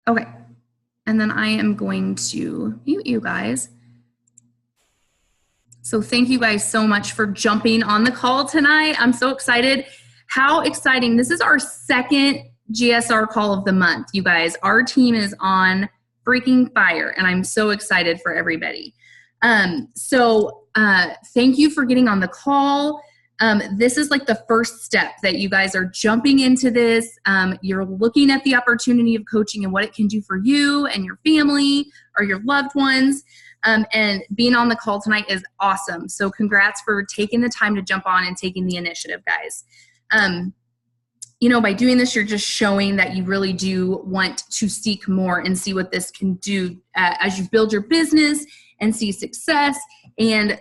Okay. And then I am going to mute you guys. So thank you guys so much for jumping on the call tonight. I'm so excited. How exciting. This is our second GSR call of the month, you guys. Our team is on freaking fire, and I'm so excited for everybody. Thank you for getting on the call. This is like the first step that you guys are jumping into this. You're looking at the opportunity of coaching and what it can do for you and your family or your loved ones. And being on the call tonight is awesome. So congrats for taking the time to jump on and taking the initiative, guys. By doing this, you're just showing that you really do want to seek more and see what this can do as you build your business and see success. And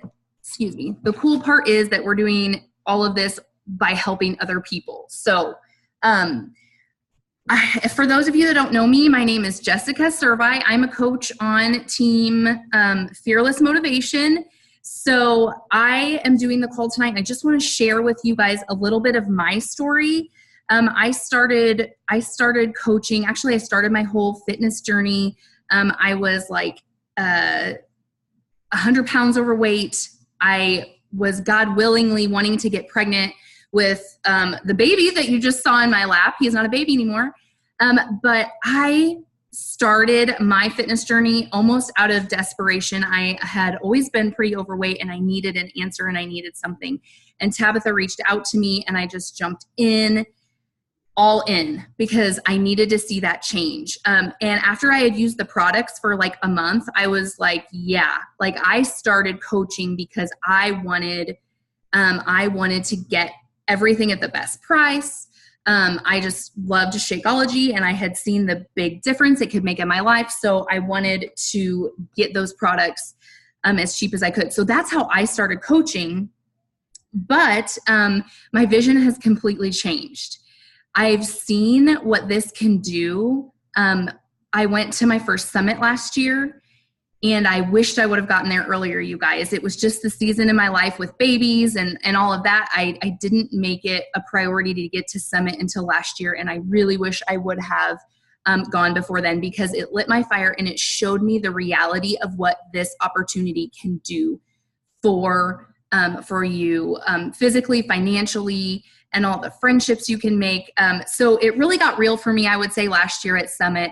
the cool part is that we're doing all of this by helping other people. So for those of you that don't know me, my name is Jessica Servi. I'm a coach on team Fearless Motivation. So I am doing the call tonight, and I just want to share with you guys a little bit of my story. I started coaching. Actually, I started my whole fitness journey. I was like 100 pounds overweight. I was, God willingly, wanting to get pregnant with the baby that you just saw in my lap. He is not a baby anymore. But I started my fitness journey almost out of desperation. I had always been pretty overweight, and I needed an answer, and I needed something. And Tabitha reached out to me, and I just jumped all in, because I needed to see that change. And after I had used the products for like a month, I was like, yeah, like I started coaching because I wanted to get everything at the best price. I just loved Shakeology, and I had seen the big difference it could make in my life. So I wanted to get those products as cheap as I could. So that's how I started coaching. But my vision has completely changed. I've seen what this can do. I went to my first summit last year, and I wished I would have gotten there earlier, you guys. It was just the season in my life with babies and all of that. I didn't make it a priority to get to summit until last year, and I really wish I would have gone before then, because it lit my fire and it showed me the reality of what this opportunity can do for you physically, financially, and all the friendships you can make. So it really got real for me, I would say, last year at Summit.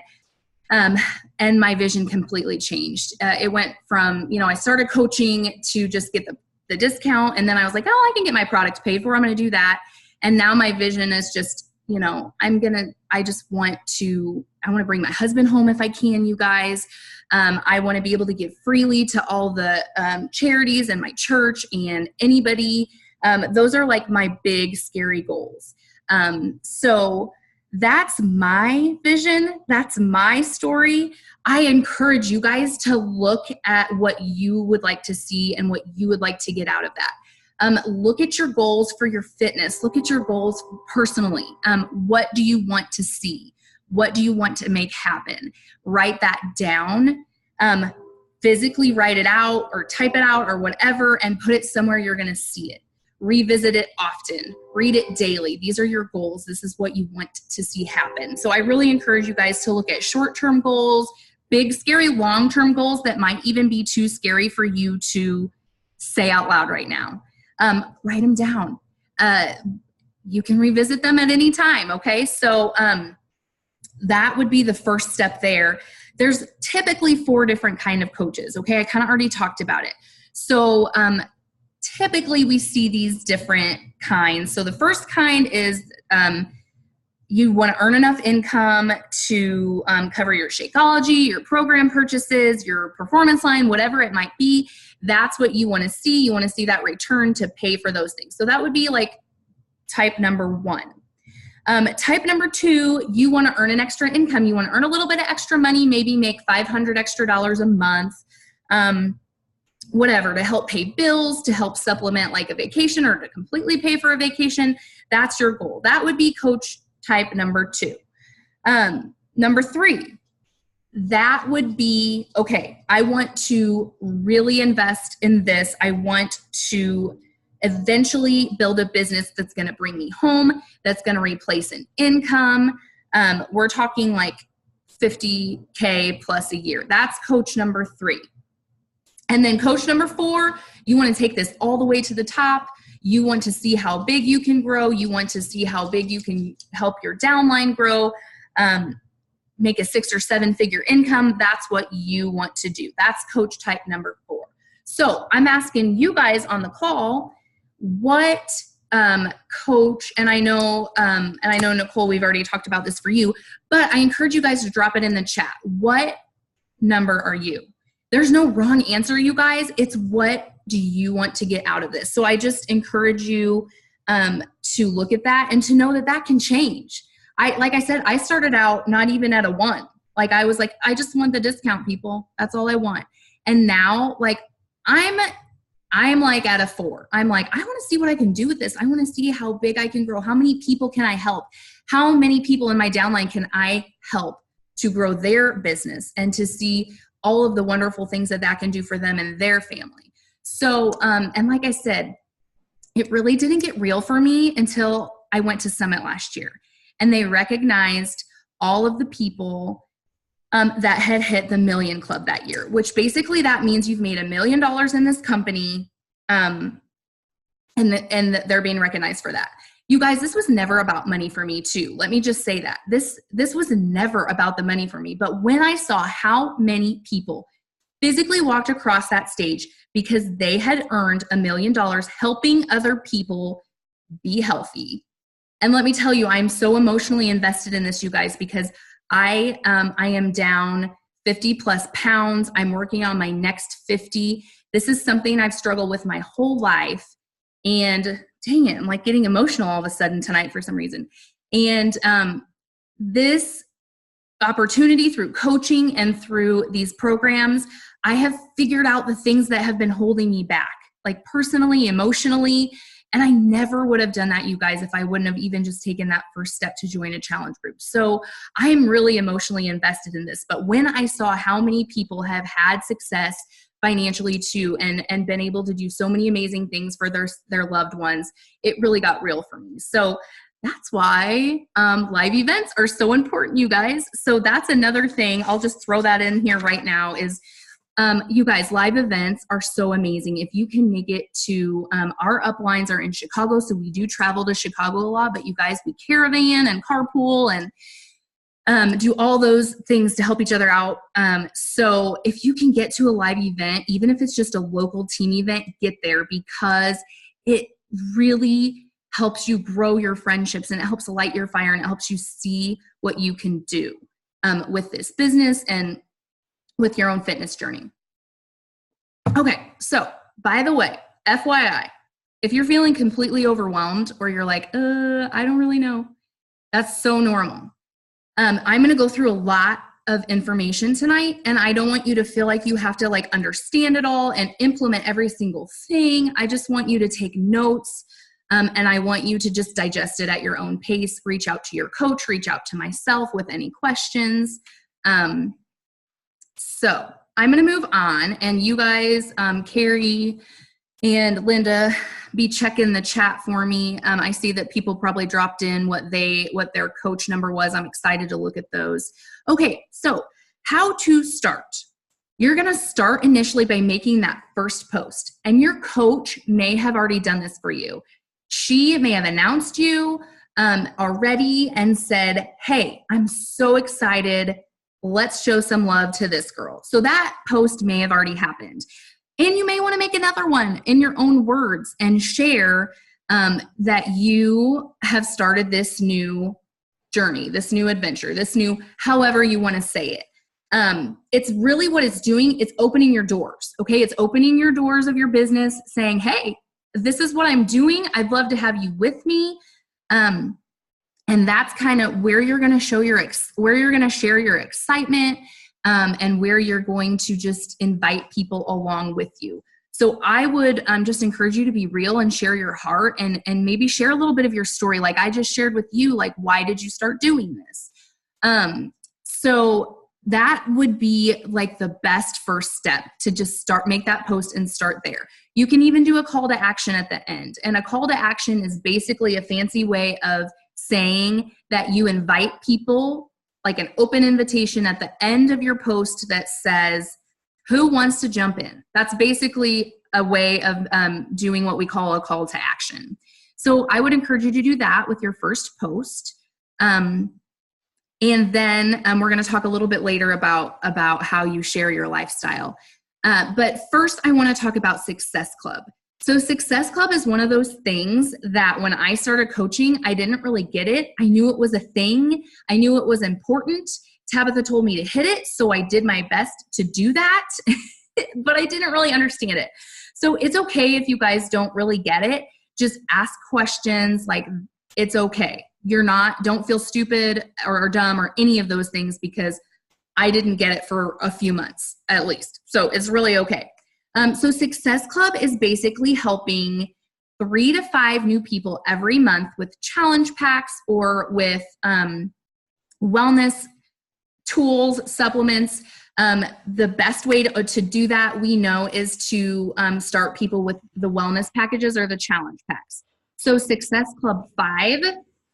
And my vision completely changed. It went from, I started coaching to just get the discount. And then I was like, oh, I can get my products paid for. I'm going to do that. And now my vision is just, I want to bring my husband home if I can, you guys. I want to be able to give freely to all the charities and my church and anybody. Those are like my big, scary goals. So that's my vision. That's my story. I encourage you guys to look at what you would like to see and what you would like to get out of that. Look at your goals for your fitness. Look at your goals personally. What do you want to see? What do you want to make happen? Write that down. Physically write it out or type it out or whatever, and put it somewhere you're going to see it. Revisit it often. Read it daily. These are your goals. This is what you want to see happen. So I really encourage you guys to look at short-term goals, big, scary, long-term goals that might even be too scary for you to say out loud right now. Write them down. You can revisit them at any time, okay? So that would be the first step there. There's typically 4 different kind of coaches, okay? I kind of already talked about it. So typically we see these different kinds. So the first kind is you want to earn enough income to cover your Shakeology, your program purchases, your performance line, whatever it might be. That's what you want to see. You want to see that return to pay for those things. So that would be like type number 1. Type number 2, you want to earn an extra income. You want to earn a little bit of extra money, maybe make $500 extra a month. Whatever, to help pay bills, to help supplement like a vacation, or to completely pay for a vacation. That's your goal. That would be coach type number 2. Number 3, that would be, okay, I want to really invest in this. I want to eventually build a business that's going to bring me home, that's going to replace an income. We're talking like 50K plus a year. That's coach number 3. And then coach number 4, you want to take this all the way to the top. You want to see how big you can grow. You want to see how big you can help your downline grow, make a 6 or 7 figure income. That's what you want to do. That's coach type number 4. So I'm asking you guys on the call, what coach, and I know Nicole, we've already talked about this for you, but I encourage you guys to drop it in the chat. What number are you? There's no wrong answer, you guys. It's what do you want to get out of this? So I just encourage you to look at that and to know that that can change. Like I said, I started out not even at a 1. Like I was like, I just want the discount, people. That's all I want. And now like I'm like at a 4. I'm like, I want to see what I can do with this. I want to see how big I can grow. How many people can I help? How many people in my downline can I help to grow their business and to see all of the wonderful things that that can do for them and their family. So, and like I said, it really didn't get real for me until I went to Summit last year. And they recognized all of the people that had hit the $1 million club that year, which basically that means you've made $1 million in this company, and they're being recognized for that. You guys, this was never about money for me too. Let me just say that. This was never about the money for me. But when I saw how many people physically walked across that stage because they had earned $1 million helping other people be healthy. And let me tell you, I'm so emotionally invested in this, you guys, because I am down 50 plus pounds. I'm working on my next 50. This is something I've struggled with my whole life. And dang it, I'm like getting emotional all of a sudden tonight for some reason. And this opportunity through coaching and through these programs, I have figured out the things that have been holding me back, like personally, emotionally. And I never would have done that, you guys, if I wouldn't have even just taken that first step to join a challenge group. So I am really emotionally invested in this. But when I saw how many people have had success financially too, and been able to do so many amazing things for their loved ones, it really got real for me. So that's why live events are so important, you guys. So that's another thing. I'll just throw that in here right now is, you guys, live events are so amazing. If you can make it to, our uplines are in Chicago, so we do travel to Chicago a lot, but you guys, we caravan and carpool and do all those things to help each other out. So if you can get to a live event, even if it's just a local team event, get there, because it really helps you grow your friendships and it helps light your fire and it helps you see what you can do with this business and with your own fitness journey. Okay, so by the way, FYI, if you're feeling completely overwhelmed or you're like, I don't really know, that's so normal. I'm going to go through a lot of information tonight, and I don't want you to feel like you have to like understand it all and implement every single thing. I just want you to take notes, and I want you to just digest it at your own pace. Reach out to your coach, reach out to myself with any questions. So I'm going to move on, and you guys, Carrie and Linda, be checking the chat for me. I see that people probably dropped in what their coach number was. I'm excited to look at those. Okay, so how to start. You're going to start initially by making that first post, and your coach may have already done this for you. She may have announced you already and said, hey, I'm so excited. Let's show some love to this girl. So that post may have already happened. And you may want to make another one in your own words and share that you have started this new journey, this new adventure, this new, however you want to say it. It's really what it's doing. It's opening your doors. Okay. It's opening your doors of your business saying, hey, this is what I'm doing. I'd love to have you with me. And that's kind of where you're going to show where you're going to share your excitement, and where you're going to just invite people along with you. So I would just encourage you to be real and share your heart and maybe share a little bit of your story. Like I just shared with you, like, why did you start doing this? So that would be like the best first step to just make that post and start there. You can even do a call to action at the end. And a call to action is basically a fancy way of saying that you invite people, like an open invitation at the end of your post that says, who wants to jump in? That's basically a way of doing what we call a call to action. So I would encourage you to do that with your first post. And then we're going to talk a little bit later about how you share your lifestyle. But first, I want to talk about Success Club. So Success Club is one of those things that when I started coaching, I didn't really get it. I knew it was a thing. I knew it was important. Tabitha told me to hit it, so I did my best to do that, but I didn't really understand it. So it's okay if you guys don't really get it. Just ask questions. Like, it's okay. Don't feel stupid or dumb or any of those things, because I didn't get it for a few months at least. So it's really okay. So Success Club is basically helping 3 to 5 new people every month with challenge packs or with wellness tools, supplements. The best way to do that, we know, is to start people with the wellness packages or the challenge packs. So Success Club 5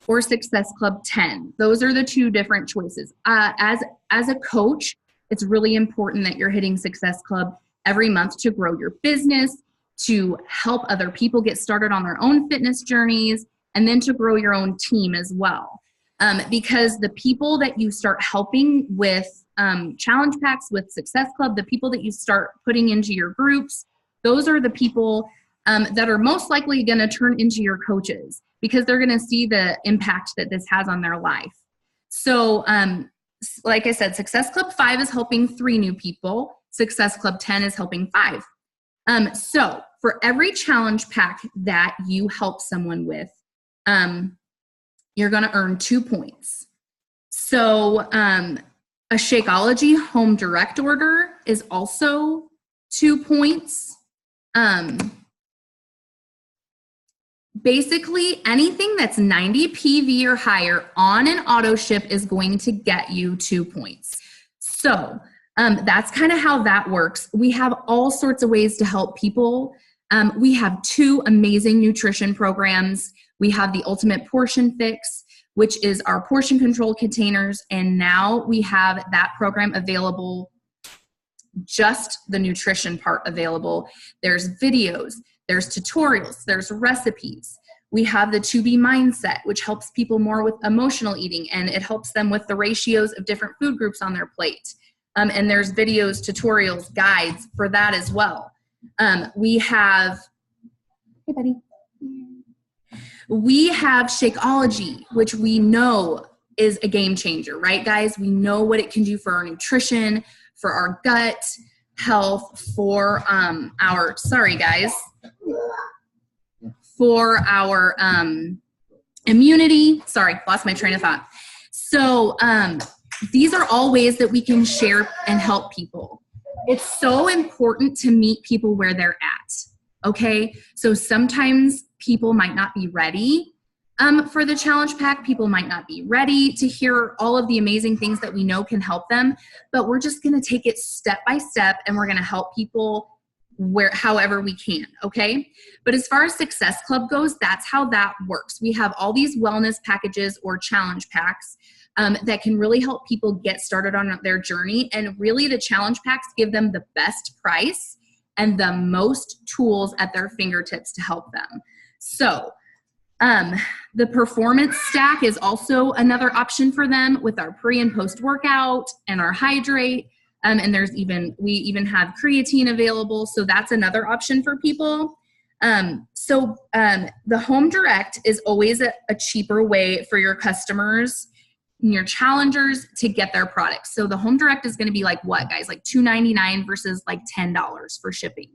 or Success Club 10. Those are the 2 different choices. As a coach, it's really important that you're hitting Success Club every month to grow your business, to help other people get started on their own fitness journeys, and then to grow your own team as well. Because the people that you start helping with challenge packs, with Success Club, the people that you start putting into your groups, those are the people that are most likely going to turn into your coaches, because they're going to see the impact that this has on their life. So like I said, Success Club 5 is helping 3 new people. Success Club 10 is helping 5. So for every challenge pack that you help someone with, you're going to earn 2 points. So a Shakeology home direct order is also 2 points. Basically, anything that's 90 PV or higher on an auto ship is going to get you 2 points. So that's kind of how that works. We have all sorts of ways to help people. We have 2 amazing nutrition programs. We have the Ultimate Portion Fix, which is our portion control containers. And now we have that program available, just the nutrition part available. There's videos, there's tutorials, there's recipes. We have the 2B mindset, which helps people more with emotional eating, and it helps them with the ratios of different food groups on their plate. And there's videos, tutorials, guides for that as well. We have, hey buddy. We have Shakeology, which we know is a game changer, right guys? We know what it can do for our nutrition, for our gut health, for our, sorry guys, for our immunity. Sorry, lost my train of thought. So these are all ways that we can share and help people. It's so important to meet people where they're at, okay? So sometimes people might not be ready for the challenge pack. People might not be ready to hear all of the amazing things that we know can help them, but we're just gonna take it step by step, and we're gonna help people however we can, okay? But as far as Success Club goes, that's how that works. We have all these wellness packages or challenge packs that can really help people get started on their journey. And really the challenge packs give them the best price and the most tools at their fingertips to help them. So the performance stack is also another option for them with our pre and post workout and our hydrate. And we even have creatine available. So that's another option for people. So the home direct is always a cheaper way for your customers and your challengers to get their products. So the home direct is going to be like what, guys? Like $2.99 versus like $10 for shipping.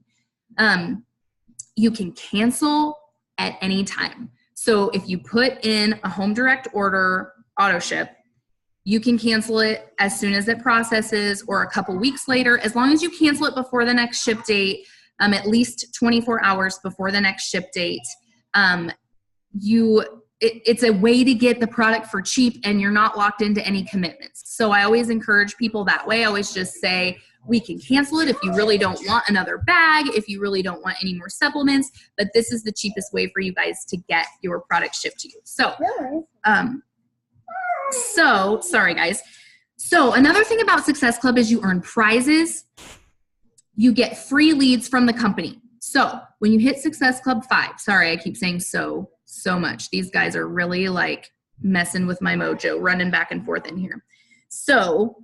You can cancel at any time. So if you put in a home direct order, auto ship, you can cancel it as soon as it processes or a couple weeks later, as long as you cancel it before the next ship date, at least 24 hours before the next ship date. It's a way to get the product for cheap, and you're not locked into any commitments. So I always encourage people that way. I always just say, we can cancel it if you really don't want another bag, if you really don't want any more supplements, but this is the cheapest way for you guys to get your product shipped to you. So, sorry guys. So another thing about Success Club is you earn prizes. You get free leads from the company. So when you hit Success Club 5, sorry, I keep saying so much. These guys are really like messing with my mojo, running back and forth in here. So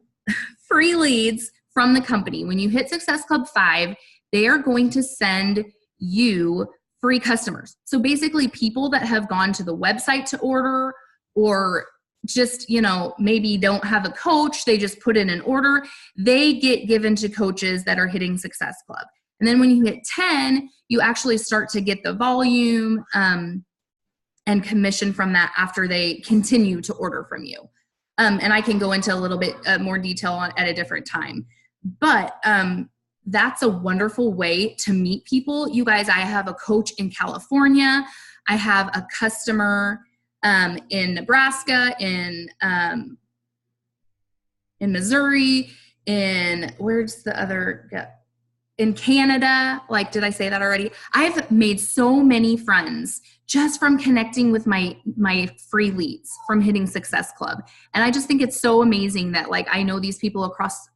free leads from the company. When you hit Success Club 5, they are going to send you free customers. So basically people that have gone to the website to order, or just, you know, maybe don't have a coach, they just put in an order, they get given to coaches that are hitting Success Club. And then when you hit 10, you actually start to get the volume and commission from that after they continue to order from you. And I can go into a little bit more detail on at a different time. But that's a wonderful way to meet people. You guys, I have a coach in California. I have a customer in Nebraska, in Missouri, where's the other? In Canada. Like, did I say that already? I've made so many friends just from connecting with my free leads from hitting Success Club. And I just think it's so amazing that like I know these people across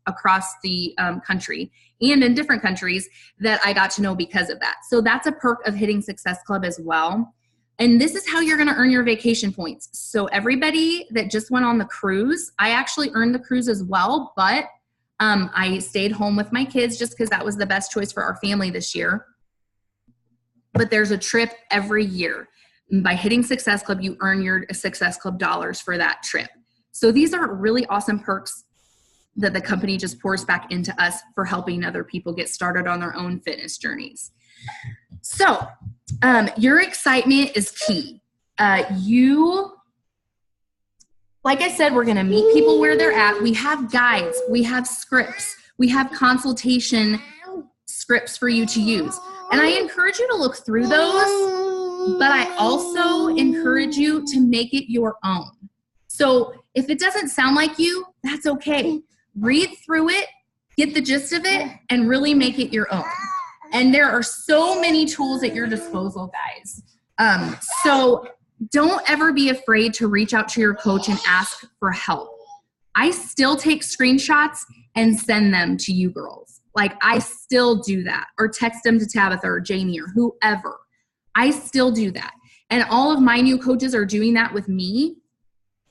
the country and in different countries that I got to know because of that. So that's a perk of hitting Success Club as well. And this is how you're going to earn your vacation points. So everybody that just went on the cruise, I actually earned the cruise as well, but I stayed home with my kids just because that was the best choice for our family this year. But there's a trip every year. And by hitting Success Club, you earn your Success Club dollars for that trip. So these are really awesome perks that the company just pours back into us for helping other people get started on their own fitness journeys. So your excitement is key. Like I said, we're going to meet people where they're at. We have guides, we have scripts, we have consultation scripts for you to use. And I encourage you to look through those, but I also encourage you to make it your own. So if it doesn't sound like you, that's okay. Read through it, get the gist of it, and really make it your own. And there are so many tools at your disposal, guys. So don't ever be afraid to reach out to your coach and ask for help. I still take screenshots and send them to you girls. Like I still do that, or text them to Tabitha or Jamie or whoever. I still do that. And all of my new coaches are doing that with me.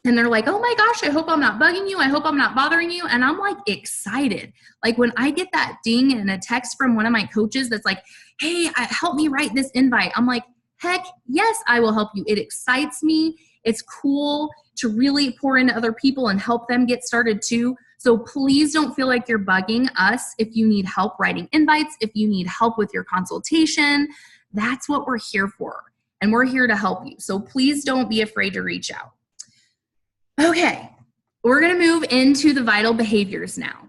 And they're like, oh my gosh, I hope I'm not bugging you. I hope I'm not bothering you. And I'm like excited. Like when I get that ding and a text from one of my coaches that's like, hey, help me write this invite. I'm like, heck yes, I will help you. It excites me. It's cool to really pour into other people and help them get started too. So please don't feel like you're bugging us if you need help writing invites, if you need help with your consultation. That's what we're here for. And we're here to help you. So please don't be afraid to reach out. Okay, we're going to move into the vital behaviors now.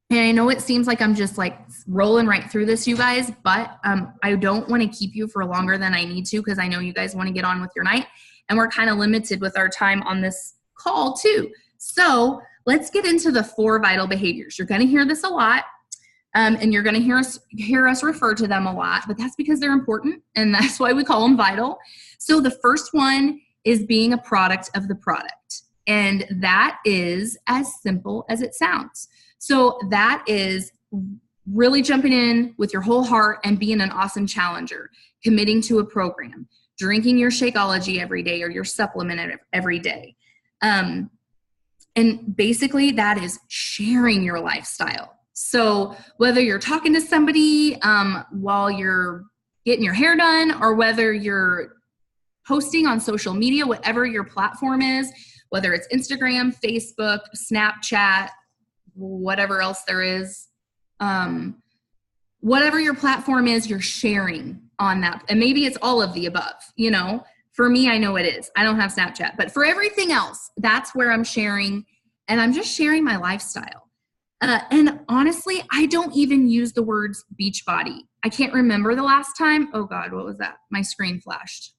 And I know it seems like I'm just like rolling right through this, you guys, but I don't want to keep you for longer than I need to because I know you guys want to get on with your night. And we're kind of limited with our time on this call too. So let's get into the 4 vital behaviors. You're going to hear this a lot, and you're going to hear us refer to them a lot, but that's because they're important, and that's why we call them vital. So the first one is being a product of the product. And that is as simple as it sounds. So that is really jumping in with your whole heart and being an awesome challenger, committing to a program, drinking your Shakeology every day or your supplement every day. And basically that is sharing your lifestyle. So whether you're talking to somebody while you're getting your hair done, or whether you're posting on social media, whatever your platform is, whether it's Instagram, Facebook, Snapchat, whatever else there is, whatever your platform is, you're sharing on that. And maybe it's all of the above, you know. For me, I know it is. I don't have Snapchat. But for everything else, that's where I'm sharing. And I'm just sharing my lifestyle. And honestly, I don't even use the words Beachbody. I can't remember the last time. Oh God, what was that? My screen flashed.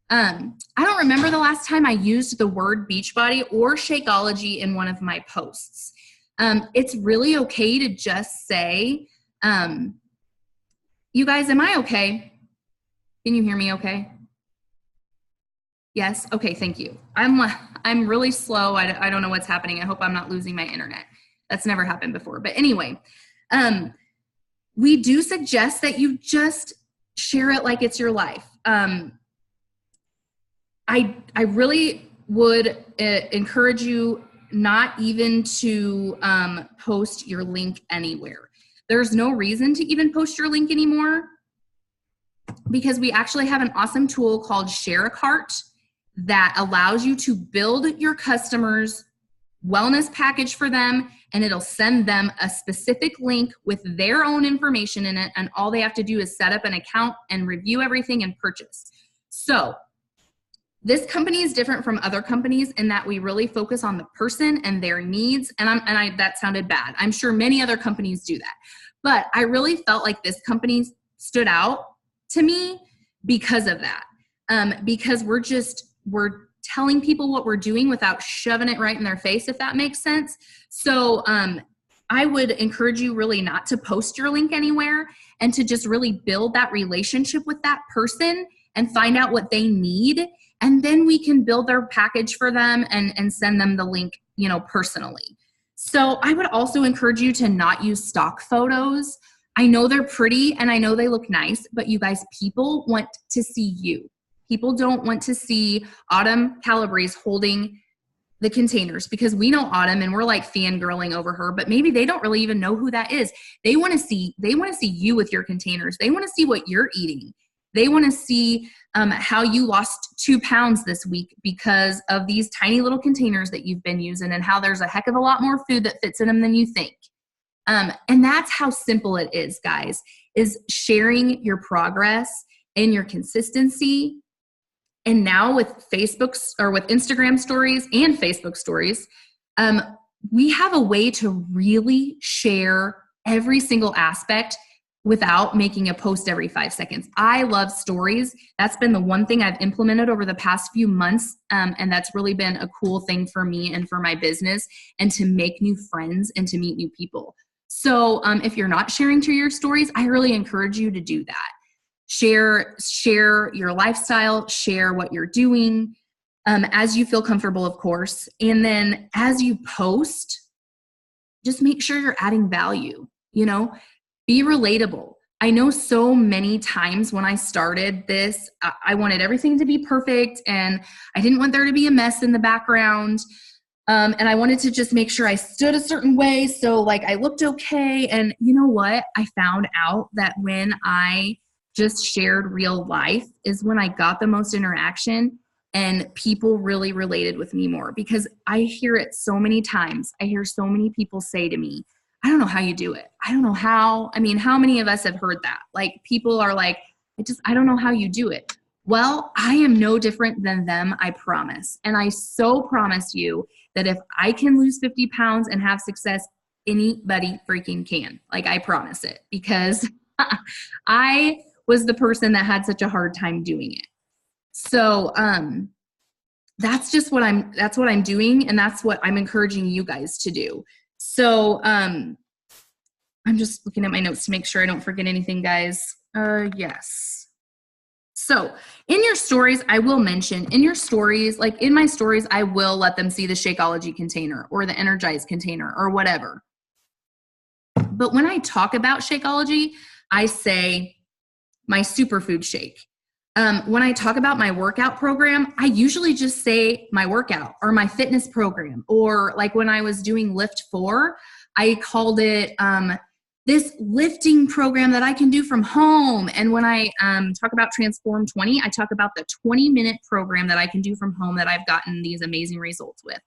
I don't remember the last time I used the word Beachbody or Shakeology in one of my posts. It's really okay to just say, you guys, am I okay? Can you hear me okay? Yes. Okay. Thank you. I'm really slow. I don't know what's happening. I hope I'm not losing my internet. That's never happened before. But anyway, we do suggest that you just share it like it's your life. I really would encourage you not even to post your link anywhere. There's no reason to even post your link anymore because we actually have an awesome tool called Share a Cart that allows you to build your customers' wellness package for them, and it'll send them a specific link with their own information in it, and all they have to do is set up an account and review everything and purchase. So this company is different from other companies in that we really focus on the person and their needs. And that sounded bad. I'm sure many other companies do that. But I really felt like this company stood out to me because of that. Because we're telling people what we're doing without shoving it right in their face, if that makes sense. So I would encourage you really not to post your link anywhere and to just really build that relationship with that person and find out what they need. And then we can build their package for them and send them the link, personally. So I would also encourage you to not use stock photos. I know they're pretty and I know they look nice, but you guys, people want to see you. People don't want to see Autumn Calabrese holding the containers because we know Autumn and we're like fangirling over her, but maybe they don't really even know who that is. They want to see you with your containers. They want to see what you're eating. They want to see how you lost 2 pounds this week because of these tiny little containers that you've been using and how there's a heck of a lot more food that fits in them than you think. And that's how simple it is, guys, is sharing your progress and your consistency. And now with Facebook or with Instagram stories and Facebook stories, we have a way to really share every single aspect without making a post every 5 seconds. I love stories. That's been the one thing I've implemented over the past few months. And that's really been a cool thing for me and for my business and to make new friends and to meet new people. So if you're not sharing through your stories, I really encourage you to do that. Share your lifestyle, share what you're doing as you feel comfortable, of course. And then as you post, just make sure you're adding value, be relatable. I know so many times when I started this, I wanted everything to be perfect and I didn't want there to be a mess in the background. And I wanted to just make sure I stood a certain way. So like I looked okay. And you know what? I found out that when I just shared real life is when I got the most interaction and people really related with me more because I hear it so many times. I hear so many people say to me, I don't know how you do it. I don't know how. I mean, how many of us have heard that? Like people are like, I don't know how you do it. Well, I am no different than them, I promise. And I so promise you that if I can lose 50 pounds and have success, anybody freaking can. Like I promise it because I was the person that had such a hard time doing it. So that's what I'm doing. And that's what I'm encouraging you guys to do. So I'm just looking at my notes to make sure I don't forget anything, guys. Yes. So in your stories, I will mention in your stories, like in my stories, I will let them see the Shakeology container or the Energize container or whatever. But when I talk about Shakeology, I say my superfood shake. When I talk about my workout program, I usually just say my workout or my fitness program, or like when I was doing Lift 4, I called it this lifting program that I can do from home. And when I talk about Transform 20, I talk about the 20-minute program that I can do from home that I've gotten these amazing results with.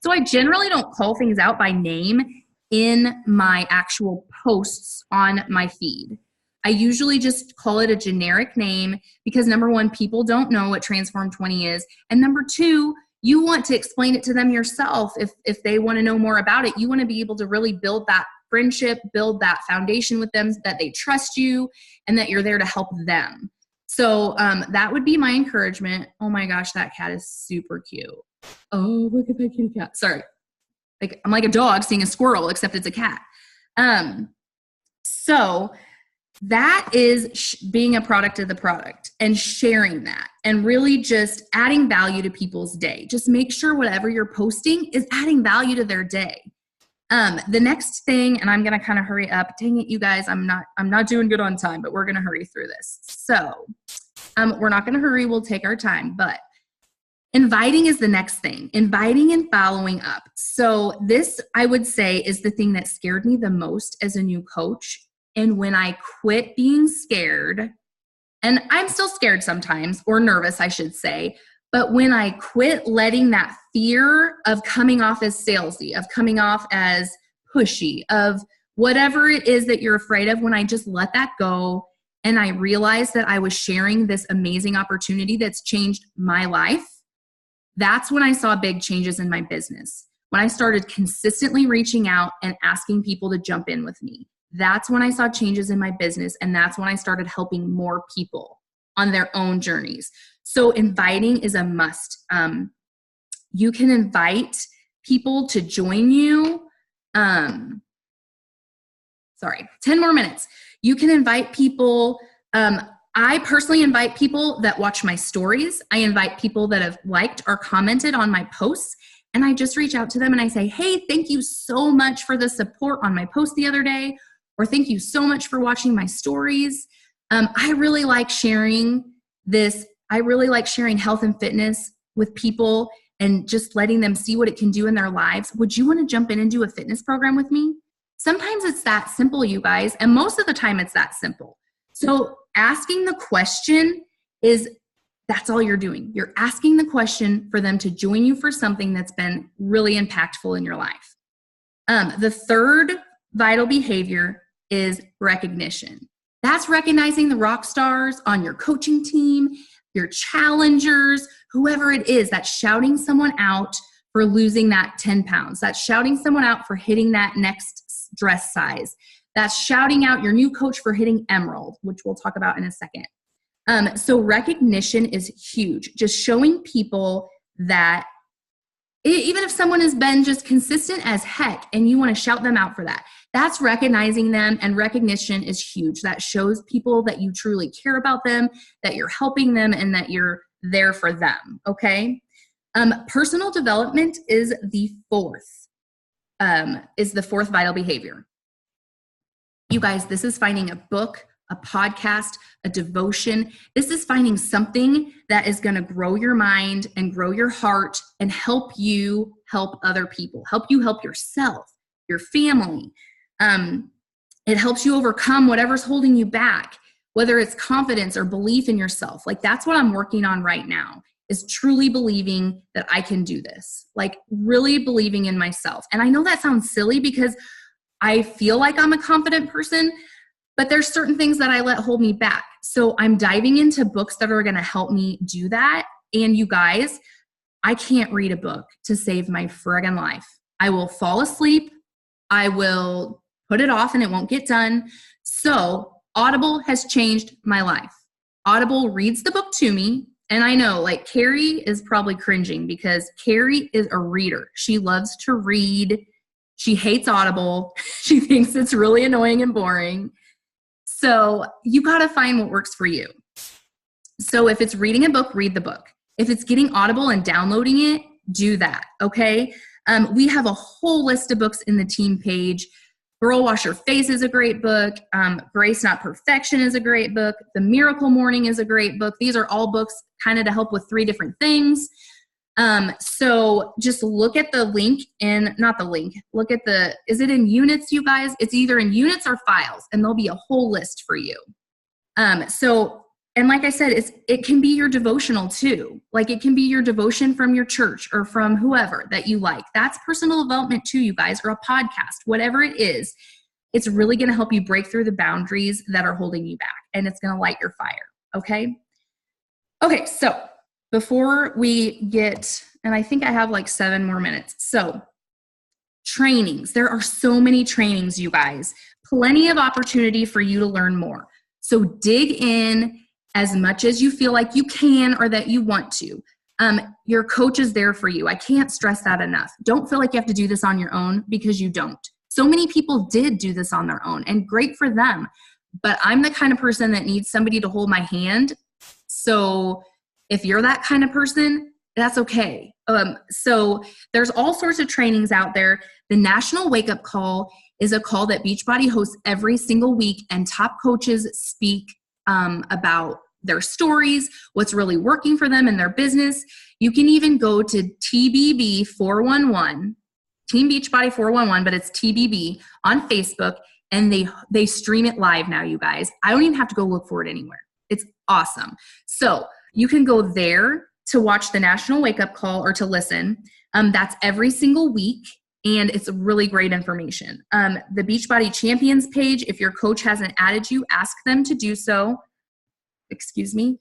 So I generally don't call things out by name in my actual posts on my feed. I usually just call it a generic name because number one, people don't know what Transform 20 is. And number two, you want to explain it to them yourself. If they want to know more about it, you want to be able to really build that friendship, build that foundation with them, that they trust you and that you're there to help them. So that would be my encouragement. Oh my gosh, that cat is super cute. Oh, look at that kitty cat. Sorry. I'm like a dog seeing a squirrel, except it's a cat. So that is being a product of the product and sharing that and really just adding value to people's day. Just make sure whatever you're posting is adding value to their day. The next thing, and I'm going to kind of hurry up. Dang it, you guys, I'm not doing good on time, but we're going to hurry through this. So we're not going to hurry. We'll take our time, but inviting is the next thing. Inviting and following up. So this, I would say, is the thing that scared me the most as a new coach. And when I quit being scared, and I'm still scared sometimes, or nervous, I should say, but when I quit letting that fear of coming off as salesy, of coming off as pushy, of whatever it is that you're afraid of, when I just let that go and I realized that I was sharing this amazing opportunity that's changed my life, that's when I saw big changes in my business. When I started consistently reaching out and asking people to jump in with me, that's when I saw changes in my business, and that's when I started helping more people on their own journeys. So inviting is a must. You can invite people to join you. 10 more minutes. You can invite people. I personally invite people that watch my stories. I invite people that have liked or commented on my posts. And I just reach out to them and I say, hey, thank you so much for the support on my post the other day. Or thank you so much for watching my stories. I really like sharing this. I really like sharing health and fitness with people and just letting them see what it can do in their lives. Would you want to jump in and do a fitness program with me? Sometimes it's that simple, you guys. And most of the time it's that simple. So asking the question that's all you're doing. You're asking the question for them to join you for something that's been really impactful in your life. The third vital behavior is recognition. That's recognizing the rock stars on your coaching team, your challengers, whoever it is. That's shouting someone out for losing that 10 pounds. That's shouting someone out for hitting that next dress size. That's shouting out your new coach for hitting emerald, which we'll talk about in a second. So recognition is huge. Just showing people that even if someone has been just consistent as heck and you want to shout them out for that, that's recognizing them, and recognition is huge. That shows people that you truly care about them, that you're helping them, and that you're there for them, okay? Personal development is the fourth vital behavior. You guys, this is finding a book, a podcast, a devotion. This is finding something that is going to grow your mind and grow your heart and help you help other people, help you help yourself, your family. It helps you overcome whatever's holding you back, whether it's confidence or belief in yourself. Like, that's what I'm working on right now, is truly believing that I can do this, like really believing in myself. And I know that sounds silly because I feel like I'm a confident person, but there's certain things that I let hold me back. So I'm diving into books that are going to help me do that. And you guys, I can't read a book to save my friggin' life. I will fall asleep. I will put it off and it won't get done. So Audible has changed my life. Audible reads the book to me. And I know, like, Carrie is probably cringing because Carrie is a reader. She loves to read. She hates Audible. She thinks it's really annoying and boring. So you got to find what works for you. So if it's reading a book, read the book. If it's getting Audible and downloading it, do that, okay? We have a whole list of books in the team page. Girl Wash Your Face is a great book. Grace Not Perfection is a great book. The Miracle Morning is a great book. These are all books kind of to help with 3 different things. So just look at the link look at is it in units, you guys? It's either in units or files, and there'll be a whole list for you. And like I said, it can be your devotional too. Like, it can be your devotion from your church or from whoever that you like. That's personal development too, you guys, or a podcast, whatever it is. It's really going to help you break through the boundaries that are holding you back, and it's going to light your fire. Okay. Okay. So before we get, and I think I have like 7 more minutes. So trainings, there are so many trainings, you guys, plenty of opportunity for you to learn more. So dig in as much as you feel like you can or that you want to. Your coach is there for you. I can't stress that enough. Don't feel like you have to do this on your own, because you don't. So many people did do this on their own, and great for them. but I'm the kind of person that needs somebody to hold my hand. So if you're that kind of person, that's okay. So there's all sorts of trainings out there. The National Wake Up Call is a call that Beachbody hosts every single week, and top coaches speak about their stories, what's really working for them in their business. You can even go to TBB 411, Team Beachbody 411, but it's TBB on Facebook, and they stream it live now, you guys. I don't even have to go look for it anywhere. It's awesome. So you can go there to watch the National Wake Up Call or to listen. That's every single week, and it's really great information. The Beachbody Champions page, if your coach hasn't added you, ask them to do so. Excuse me.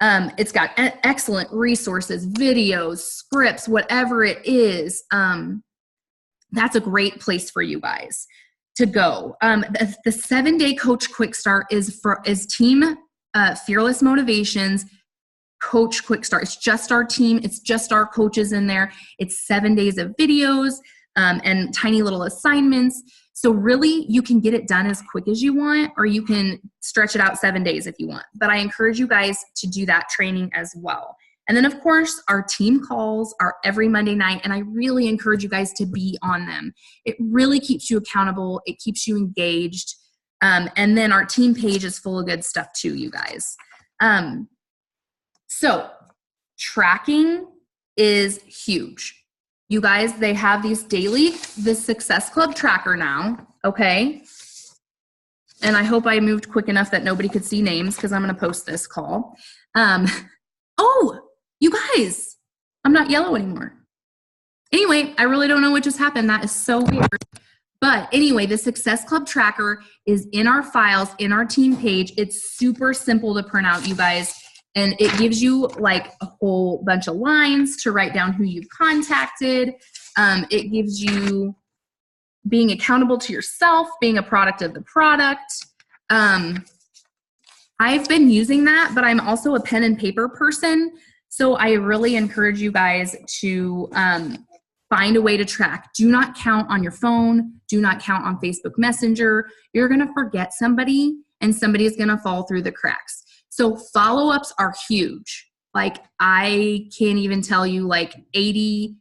It's got excellent resources, videos, scripts, whatever it is. That's a great place for you guys to go. The 7-day Coach Quick Start is Team Fearless Motivations Coach Quick Start. It's just our team. It's just our coaches in there. It's 7 days of videos and tiny little assignments. So really, you can get it done as quick as you want, or you can stretch it out 7 days if you want. But I encourage you guys to do that training as well. And then, of course, our team calls are every Monday night, and I really encourage you guys to be on them. It really keeps you accountable. It keeps you engaged. And then our team page is full of good stuff too, you guys. So tracking is huge. You guys, they have the Success Club tracker now, okay? And I hope I moved quick enough that nobody could see names because I'm going to post this call. Oh, you guys, I'm not yellow anymore. Anyway, I really don't know what just happened. That is so weird. But anyway, the Success Club tracker is in our files, in our team page. It's super simple to print out, you guys. And it gives you like a whole bunch of lines to write down who you've contacted. It gives you being accountable to yourself, being a product of the product. I've been using that, but I'm also a pen and paper person. So I really encourage you guys to find a way to track. Do not count on your phone. Do not count on Facebook Messenger. You're going to forget somebody, and somebody is going to fall through the cracks. So follow-ups are huge. Like, I can't even tell you, like 80%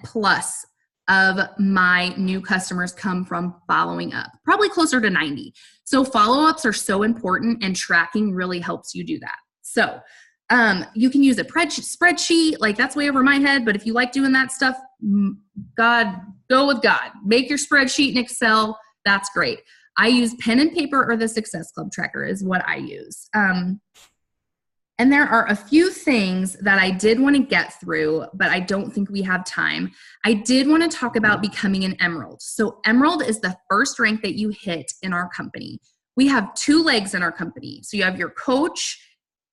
plus of my new customers come from following up, probably closer to 90. So follow-ups are so important, and tracking really helps you do that. So you can use a spreadsheet, like that's way over my head, but if you like doing that stuff, go with God. Make your spreadsheet in Excel. That's great. I use pen and paper, or the Success Club tracker is what I use. And there are a few things that I did want to get through, but I don't think we have time. I did want to talk about becoming an Emerald. So Emerald is the first rank that you hit in our company. We have 2 legs in our company. So you have your coach,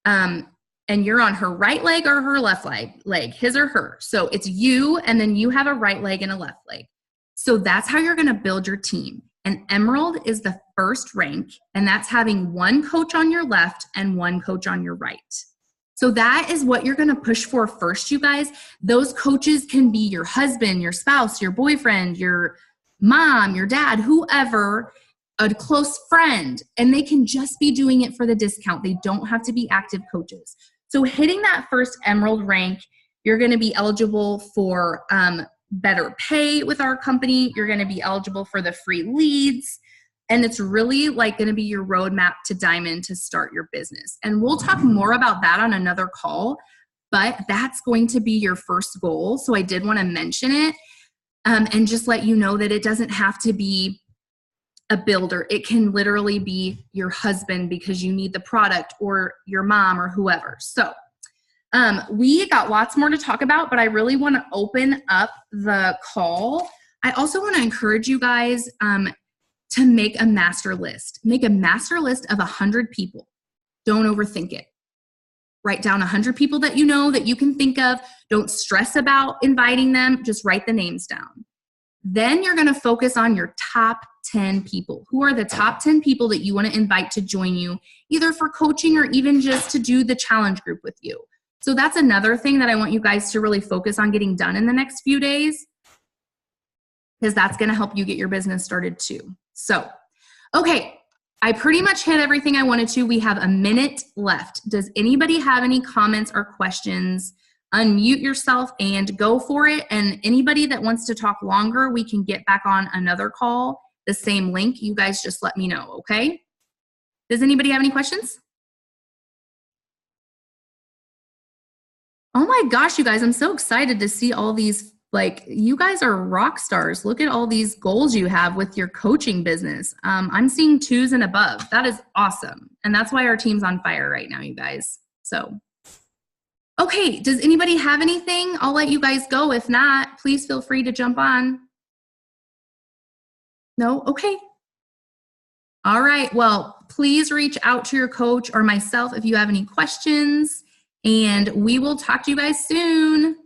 and you're on her right leg or her left leg, his or her. So it's you, and then you have a right leg and a left leg. So that's how you're going to build your team. And Emerald is the first rank, and that's having 1 coach on your left and 1 coach on your right. So that is what you're going to push for first, you guys. Those coaches can be your husband, your spouse, your boyfriend, your mom, your dad, whoever, a close friend, and they can just be doing it for the discount. They don't have to be active coaches. So hitting that first Emerald rank, you're going to be eligible for better pay with our company. You're going to be eligible for the free leads. And it's really like going to be your roadmap to Diamond to start your business. And we'll talk more about that on another call, but that's going to be your first goal. So I did want to mention it and just let you know that it doesn't have to be a builder. It can literally be your husband because you need the product, or your mom, or whoever. So we got lots more to talk about, but I really want to open up the call. I also want to encourage you guys to make a master list. Make a master list of 100 people. Don't overthink it. Write down 100 people that you know that you can think of. Don't stress about inviting them. Just write the names down. Then you're going to focus on your top 10 people. Who are the top 10 people that you want to invite to join you, either for coaching or even just to do the challenge group with you? So that's another thing that I want you guys to really focus on getting done in the next few days, because that's going to help you get your business started too. So, okay, I pretty much hit everything I wanted to. We have a minute left. Does anybody have any comments or questions? Unmute yourself and go for it. And anybody that wants to talk longer, we can get back on another call, the same link. You guys just let me know, okay? Does anybody have any questions? Oh my gosh, you guys, I'm so excited to see all these, like, you guys are rock stars. Look at all these goals you have with your coaching business. I'm seeing 2s and above. That is awesome. And that's why our team's on fire right now, you guys. So, okay, does anybody have anything? I'll let you guys go. If not, please feel free to jump on. No? Okay. All right, well, please reach out to your coach or myself if you have any questions, and we will talk to you guys soon.